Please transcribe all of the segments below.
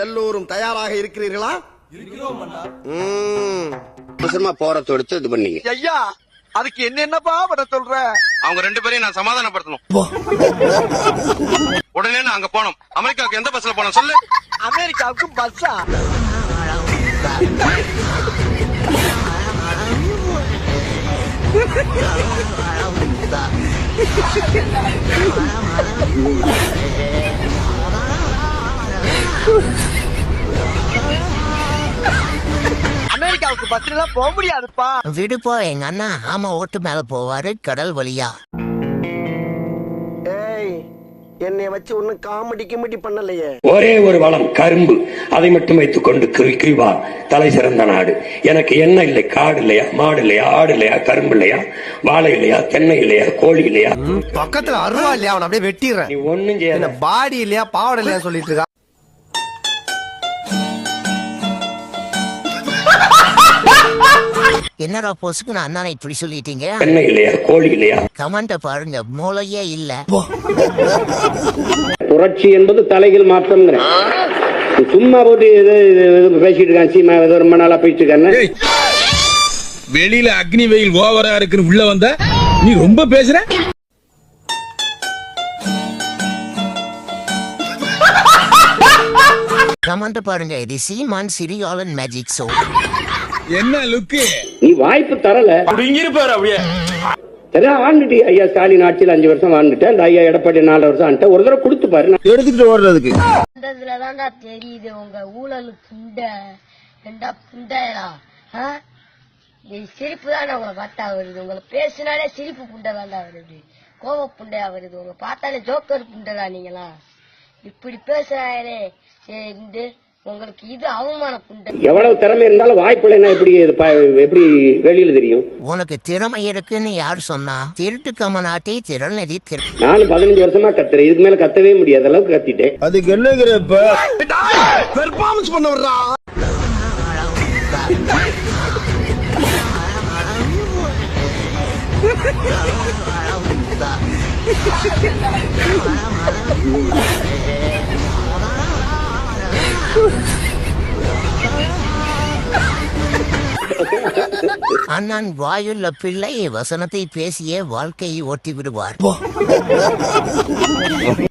எல்லோரும் தயாராக இருக்கிறீர்களா? போறத எடுத்து இது பண்ணீங்க. ஐயா, அதுக்கு என்னப்பா பண்ண சொல்ற? அவங்க ரெண்டு பேரையும் நான் சமாதானப்படுத்தணும். உடனே நான் அங்க போனோம். அமெரிக்காவுக்கு எந்த பஸ்ல போனோம் சொல்லு? அமெரிக்காவுக்கு பஸ்ஸா? அமெரிக்காவுக்கு பஸ்ல போக முடியாதுப்பா. விடுப்போ, எங்க அண்ணா ஆமா ஓட்டு மேல போவாரு கடல் வழியா. என்னை வச்சு ஒன்னும் காமெடி கிமெடி பண்ணலையே. ஒரே ஒரு வளம் கரும்பு, அதை மட்டும் வைத்துக் கொண்டு கிழிவார் தலை சிறந்த நாடு. எனக்கு என்ன இல்லை, காடு இல்லையா, மாடு இல்லையா, ஆடு இல்லையா, கரும்பு இல்லையா, வாழை இல்லையா, தென்னை இல்லையா, கோழி இல்லையா, பக்கத்துல அருவா இல்லையா, அவன் அப்படியே வெட்டிடுறேன். நீ ஒண்ணும் செய்ய. பாடி இல்லையா, பாவடை இல்லையா சொல்லிட்டு இருக்கா. என்னடா போசுக்கு நான் அண்ணனை இப்படி சொல்லிட்டீங்க? தென்னை இல்லையா, கோழி இல்லையா. கமெண்ட பாருங்க, மூளையே இல்ல. புரட்சி என்பது தலைகள் மாற்றம். சும்மா போட்டு பேசிட்டு இருக்கான். சீமா ரொம்ப நாளா பேசிட்டு இருக்காரு. வெளியில அக்னி வெயில் ஓவரா இருக்குன்னு உள்ள வந்த நீ ரொம்ப பேசுற. கமெண்ட் பாருங்க, இது சீமான் சிரியாலன் மேஜிக் ஷோ. என்ன லுக்கு? நீ வாய்ப்பு தரல. இருப்பாரு அப்படியே. ஆண்டுட்டி ஐயா ஸ்டாலின் ஆட்சியில் 5 வருஷம் வாழ்ந்துட்டேன். அந்த ஐயா எடப்பாடி 4 வருஷம் ஆண்டு ஒரு தடவை கொடுத்து பாரு, எடுத்துட்டு ஓடுறதுக்கு. தெரியுது உங்க ஊழல் புண்டையா. சிரிப்பு தான் உங்களை பார்த்தா வருது. உங்களை பேசினாலே சிரிப்பு புண்டை தாண்டா வருது, கோப புண்டையா வருது. உங்க பார்த்தாலே ஜோக்கர் புண்டைடா நீங்களா. இப்படி பேசுறாங்களே, உங்களுக்கு இது அவமான புண்டை. எவ்வளவு திறமை இருந்தாலும் வாய்ப்புல என்ன எப்படி வெளியில தெரியும்? உனக்கு திறமை இருக்குன்னு யார் சொன்னா? திருட்டு கமநாட்டி திறனதி. நானும் 15 வருஷமா கத்துறேன். இதுக்கு மேல கத்தவே முடியாத அளவுக்கு கத்திட்டேன். அதுக்கு என்னங்கிறப்ப பெர்ஃபார்மன்ஸ் பண்ண வர்றா. அண்ணன் வாயுள்ள பிள்ளை வசனத்தை பேசிய வாழ்க்கையை ஓட்டி விடுவார்.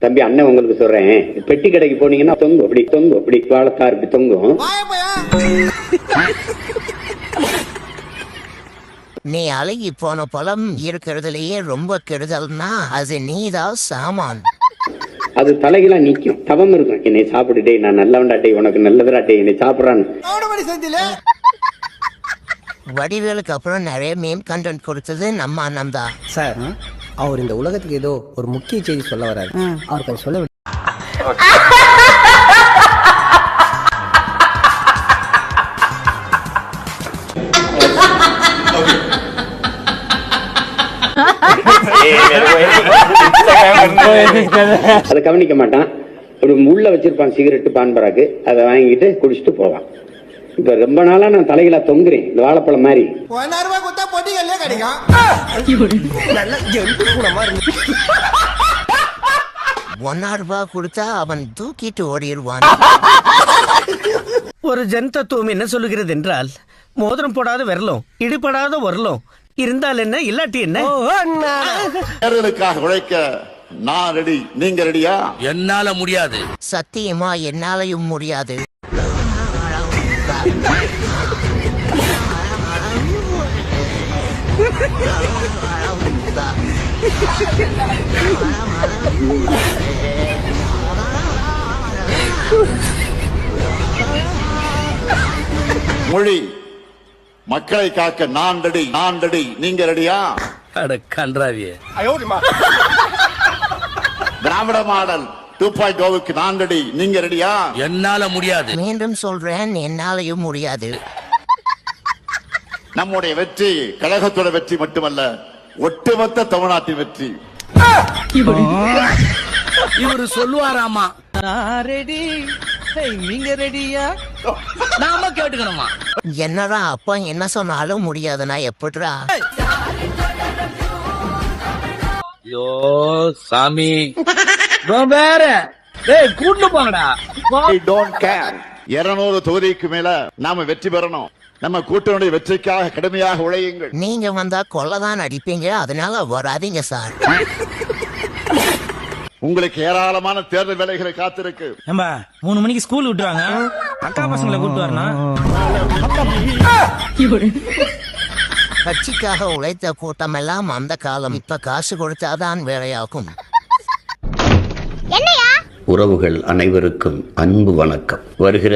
தம்பி, அண்ணன் உங்களுக்கு சொல்றேன், பெட்டி கடைக்கு போனீங்கன்னா தொங்கும் அப்படி வாழைக்கார் இப்படி தொங்கும். நீ அழகி போன பழம் இருக்கிறதுலயே ரொம்ப கெடுதல்னா அது நீதான் சாமான். அது தலைகளா நிக்கும், தவம் இருக்கும். என்னை சாப்பிடுட்டே, நான் நல்லவன்டாட்டே, உனக்கு நல்லதுடாட்டே, என்னை சாப்பிடறான்னு. வடிவேலுக்கு அப்புறம் நிறைய மீம் கண்டென்ட் கொடுத்தது நம்ம அண்ணன் தான். சார், அவர் இந்த உலகத்துக்கு ஏதோ ஒரு முக்கிய செய்தி சொல்ல வராரு. அவருக்கு சொல்ல அதை கவனிக்க மாட்டான். ஒரு உள்ள வச்சிருப்பான் சிகரெட்டு, பான்பராக்கு. அதை வாங்கிட்டு குடிச்சிட்டு போவான். இப்ப ரொம்ப நாளா நான் தலைகளா தொங்குறேன், இந்த வாழைப்பழம் மாதிரி. 1 ரூபாய் கொடுத்தா அவன் தூக்கிட்டு ஓடிடுவான். ஒரு ஜன் தத்துவம் என்ன சொல்லுகிறது என்றால், மோதிரம் போடாத விரலும் இடிபடாத வரலும் இருந்தால் என்ன, இல்லாட்டி என்ன. தேர்தலுக்காக உழைக்க நான் ரெடி, நீங்க ரெடியா? என்னால முடியாது. சத்தியமா என்னாலையும் முடியாது. மொழி மக்களை காக்க நான் ரெடி, நீங்க ரெடியா? அட கன்றாவியே. திராவிட மாடல் 2.0க்கு நான் ரெடி, நீங்க ரெடியா? என்னால முடியாது. மீண்டும் சொல்றேன், என்னாலையும் முடியாது. நம்முடைய வெற்றி கழகத்தோட வெற்றி மட்டுமல்ல, ஒட்டுமொத்த தமிழ்நாட்டின் வெற்றி. இவரு சொல்லுவாராமா, ரெடி, நீங்க ரெடியா? நாம கேட்டுக்கணுமா? என்னடா அப்பா என்ன சொன்னாலும் முடியாதுன்னா எப்படிடா? ஐயோ சாமி, வேற கூட்டு போங்கடா. I don't care. 200 தொகுதிக்கு மேல நாம வெற்றி பெறணும். நம்ம கூட்டணியுடைய வெற்றிக்காக கடுமையாக உழையுங்கள். நீங்க வந்தா கொள்ளதான் அடிப்பீங்க, அதனால வராதீங்க சார். உங்களுக்கு ஏராளமான தேர்தல் வேலைகளை காத்திருக்கு. 3 மணிக்கு ஸ்கூல் விட்டுவாங்க, அக்கா பசங்களை கூட்டு வரணும். கட்சிக்காக உழைத்த கூட்டம் எல்லாம் அந்த காலம். இப்ப காசு கொடுத்தாதான் வேலையாகும். உறவுகள் அனைவருக்கும் அன்பு வணக்கம். வருகிற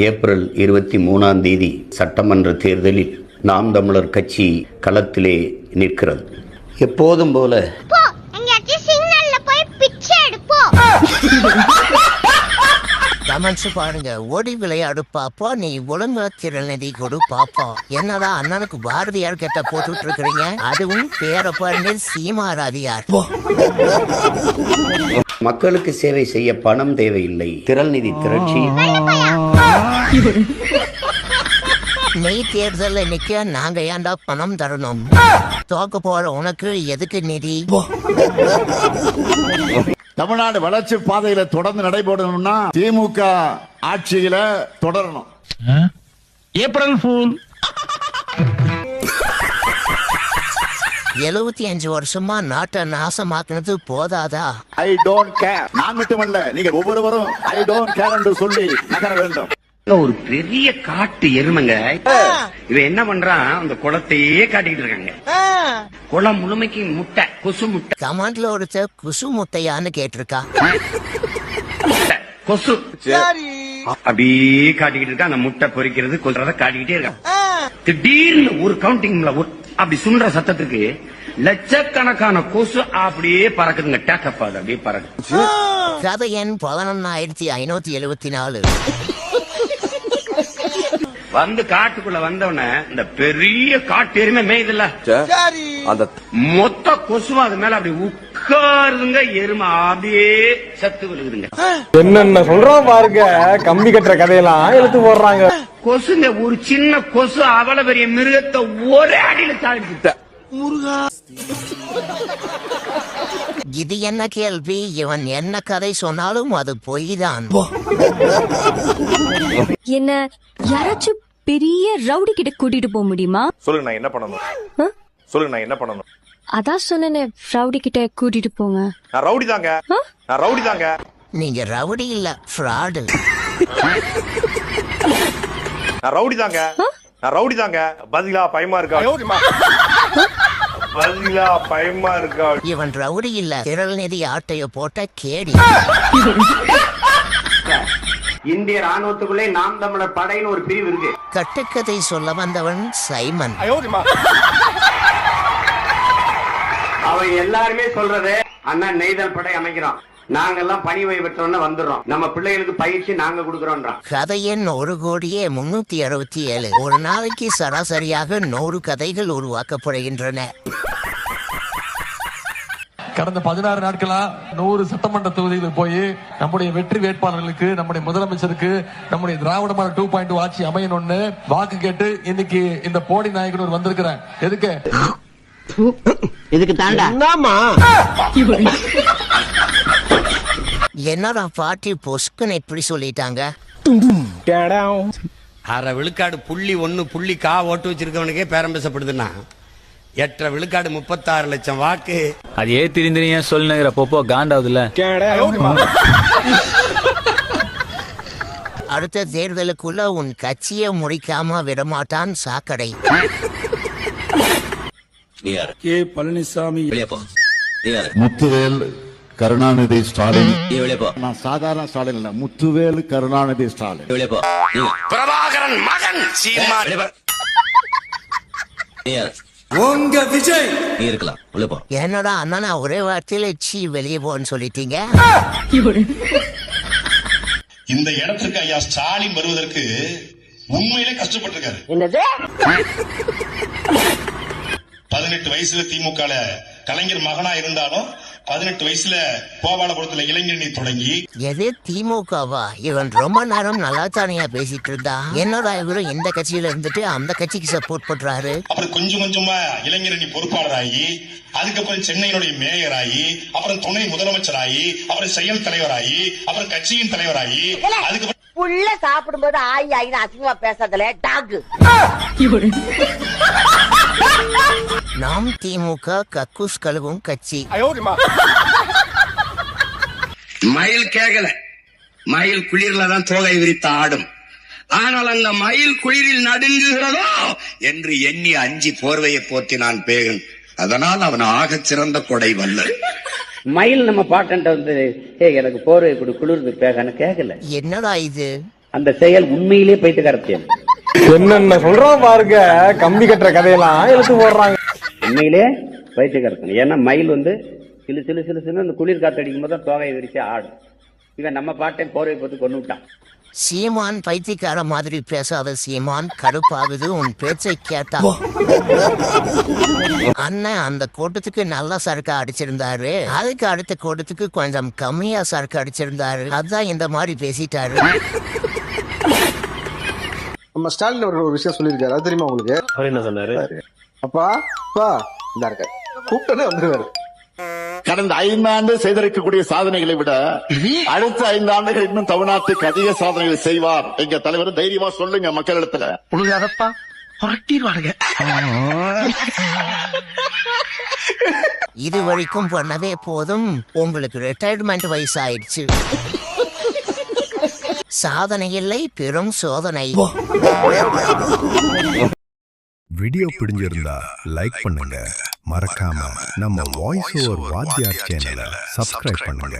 ஏப்ரல் 23ஆம் தேதி சட்டமன்ற தேர்தலில் நாம் தமிழர் கட்சி களத்திலே நிற்கிறது. எப்போதும் போல கமெண்ட்ஸ் பாருங்க. ஓடி விளையாடு பாப்பா, நீ ஒழுங்கா திறனதி கொடு பாப்பா. என்னடா அண்ணனுக்கு பாரதியார் கெட்ட போட்டுட்டு இருக்கிறீங்க, அதுவும் பேர பாருங்க சீமாராதியார். மக்களுக்கு சேவை செய்ய பணம் தேவையில்லை, திரள் நிதி திரட்சி. நீ தேர்தலில் நிக்க நாங்க ஏன்டா பணம் தரணும்? தோக்க போற உனக்கு எதுக்கு நிதி? தமிழ்நாடு வளர்ச்சி பாதையில தொடர்ந்து நடைபெறணும்னா திமுக ஆட்சியில தொடரணும். April fool. 75 வருஷமா நாட்டை நாசமாக்குனது போதாதா? I don't care. நான் மட்டுமல்ல, நீங்க ஒவ்வொருவரும் ஐ டோன்ட் கேர் என்று சொல்லி நகர வேண்டும். ஒரு பெரிய காட்டு எருமைங்க இவன் என்ன பண்றான், அந்த குளத்தையே காட்டிட்டு இருக்காங்க. குளம் முழுமைக்கு முட்டை, கொசு முட்டை. கமாண்ட்ல ஒருத்த குசு முட்டையான்னு கேட்டிருக்கா. கொசு அப்படியே காட்டிக்கிட்டு இருக்கா. அந்த முட்டை பொறிக்கிறது கொசுறத காட்டிக்கிட்டே இருக்கான். திடீர்னு ஒரு கவுண்டிங்ல அப்படி சுன்ற சத்தத்துக்கு லட்சக்கணக்கான கொசு அப்படியே பறக்குதுங்க. டேக்கப் அது அப்படியே பறக்கு. கதை எண் 11,574. வந்து காட்டுக்குள்ள வந்தவன இந்த பெரிய காட்டு எருமை மேய்தல்ல, அந்த மொத்த கொசுவா அது மேல அப்படி உட்காருங்க. எருமை அப்படியே சத்து விழுகுதுங்க. என்னென்ன சொல்றோம் பாருங்க, கம்பி கட்டுற கதையெல்லாம் எடுத்து போடுறாங்க. கொசுங்க, ஒரு சின்ன கொசு அவ்வளவு பெரிய மிருகத்தை ஒரே அடியில தாழ்த்திட்ட. இது என்ன கேள்வி? இவன் என்ன கதை சொன்னாலும் அது பொய்தான். என்ன யாராச்சும் பெரிய ரவுடி கிட்ட கூட்டிட்டு போக முடியுமா? சொல்லுங்க, நான் என்ன பண்ணணும்? சொல்லுங்க, நான் என்ன பண்ணணும்? அதான் சொன்னேனே, ரவுடி கிட்ட கூட்டிட்டு போங்க. நான் ரவுடி தாங்க. நான் ரவுடி தாங்க. நீங்க ரவுடி இல்ல, ஃப்ராடு. நான் ரவுடி தாங்க. நான் ரவுடி தாங்க. பதிலா பயமா இருக்கா? பதிலா பயமா இருக்கா? இவன் ரவுடி இல்ல, திரள் நிதி ஆட்டைய போட்ட கேடி. இந்திய ராணுவத்துக்குள்ளே நாம் தமிழர் படைன்னு ஒரு பிரிவு இருக்கு. கட்டுக்கதை சொல்ல வந்தவன் சைமன். அவன் எல்லாருமே சொல்றது, அண்ணா நெய்தல் படை அமைக்கிறோம், நாங்கெல்லாம் பணி ஓய்வு பெற்றோன்னு வந்துடுறோம், நம்ம பிள்ளைகளுக்கு பயிற்சி நாங்க கொடுக்கறோம்ன்றான். கதை எண் 1,367,000. ஒரு நாளைக்கு சராசரியாக 100 கதைகள் உருவாக்கப்படுகின்றன. கடந்த 16 நாட்களா 100 சட்டமன்ற தொகுதிகளுக்கு போய் நம்முடைய வெற்றி வேட்பாளர்களுக்கு, நம்முடைய முதலமைச்சருக்கு, நம்முடைய திராவிட மாடல் 2.0 ஆட்சி அமையணும்னு வாக்கு கேட்டு இன்னைக்கு இந்த போடி நாயகனூர் வந்திருக்கிறேன். எதுக்கு? இதுக்கு தாண்டா. என்னடா பாட்டி பொஸ்குன்னு இப்படி சொல்லிட்டாங்க? அரை விழுக்காடு புள்ளி 1 புள்ளி கா ஓட்டு வச்சிருக்கவனுக்கே பேரம் பேசப்படுதுன்னா 8 விழுக்காடு 36 லட்சம் வாக்கு. அது தெரிஞ்ச சொல்லுங்கிற போப்போ காண்டாவதுல. அடுத்த தேர்தலுக்குள்ள உன் கட்சியை முடிக்காம விடமாட்டான் சாக்கடை. பழனிசாமி, முத்துவேல் கருணாநிதி ஸ்டாலின். நான் சாதாரண ஸ்டாலின் இல்ல, முத்துவேல் கருணாநிதி ஸ்டாலின். பிரபாகரன் மகன் சீமான். உங்க விஜய் இருக்கலாம். என்னடா அண்ணா ஒரே வார்த்தையில சீ வெளியே போன்னு சொல்லிட்டீங்க. இந்த இடத்திற்கு ஐயா ஸ்டாலின் வருவதற்கு உண்மையிலே கஷ்டப்பட்டிருக்காரு. 18 வயசுல திமுக கலைஞர் மகனா இருந்தாலும் 18 வயசுல கோபாலபுரத்துல இளைஞரணி தொடங்கி எது திமுகவா? இவன் ரொம்ப நேரம் நல்லா தானியா பேசிட்டு இருந்தா. என்னடா இவரும் இந்த கட்சியில இருந்துட்டு அந்த கட்சிக்கு சப்போர்ட் பண்றாரு. அப்புறம் கொஞ்சம் கொஞ்சமா இளைஞரணி பொறுப்பாளராகி, அதுக்கப்புறம் சென்னையினுடைய மேயராகி, அப்புறம் துணை முதலமைச்சராகி, அப்புறம் செயல் தலைவராகி, அப்புறம் கட்சியின் தலைவராகி, அதுக்கப்புறம் புள்ள சாப்பிடும்போது ஆயி ஆயின்னு அசிங்கமா பேசாதல டாக். நாம் திமுக கக்கூஸ் கழுவும் கட்சி. மயில் கேகல, மயில் குளிர்ல தான் தோகை விரித்து ஆடும். ஆனால் அந்த மயில் குளிரில் நடுங்குகிறதோ என்று எண்ணி அஞ்சி போர்வையை போத்தி நான் பேகன். அதனால் அவன் ஆகச் சிறந்த கொடை வல்லல். மயில் நம்ம பாட்டன்ட்ட வந்து எனக்கு போர்வை கொடு குளிர்ந்து பேகன்னு கேட்கல. என்னடா இது? அந்த செயல் உண்மையிலே பைத்தியக்காரத்தியம். என்னென்ன சொல்றான் பாருங்க, கம்பி கட்டுற கதையெல்லாம் இழுத்து போடுறாங்க. உண்மையிலே பைத்தியக்காரத்தியம். ஏன்னா மயில் வந்து சிலு சிலு சிலு சிலு அந்த குளிர் காத்து அடிக்கும் போது தோகையை விரிச்சு ஆடும். இவன் நம்ம பாட்டை போர்வை போட்டு கொண்டு விட்டான். சீமான் பைத்தியக்கார மாதிரி பேசாத சீமான், கடுப்பாகுது உன் பேச்சை கேட்டா. அண்ணன் அந்த கூட்டத்துக்கு நல்ல சரக்கு அடிச்சிருந்தாரு, அதுக்கு அடுத்த கூட்டத்துக்கு கொஞ்சம் கம்மியா சரக்கு அடிச்சிருந்தாரு, அதான் இந்த மாதிரி பேசிட்டாரு. நம்ம ஸ்டாலின் அவர்கள் ஒரு விஷயம் சொல்லியிருக்காரு, அது தெரியுமா உங்களுக்கு? அவர் என்ன சொன்னாரு? அப்பா அப்பா இந்த இருக்க கூப்பிட்டே வந்துருவாரு. கடந்த 5 ஆண்டு செய்திருக்கக்கூடிய சாதனைகளை விட அடுத்த 5 ஆண்டுகள் இன்னும் தமிழ்நாட்டுக்கு அதிக சாதனைகளை செய்வார் எங்க தலைவர். தைரியமா சொல்லுங்க மக்களிடத்துல. புழுகாதப்பா, புரட்டிடுவானுங்க. இது வரைக்கும் பண்ணவே போதும், உங்களுக்கு ரிட்டையர்மெண்ட் வயசு ஆயிடுச்சு. சாதனை இல்லை, பெரும் சோதனை. வீடியோ பிடிச்சிருந்தா லைக் பண்ணுங்க, மறக்காம நம்ம வாய்ஸ் ஓவர் வாத்தியார் சேனலை சப்ஸ்கிரைப் பண்ணுங்க.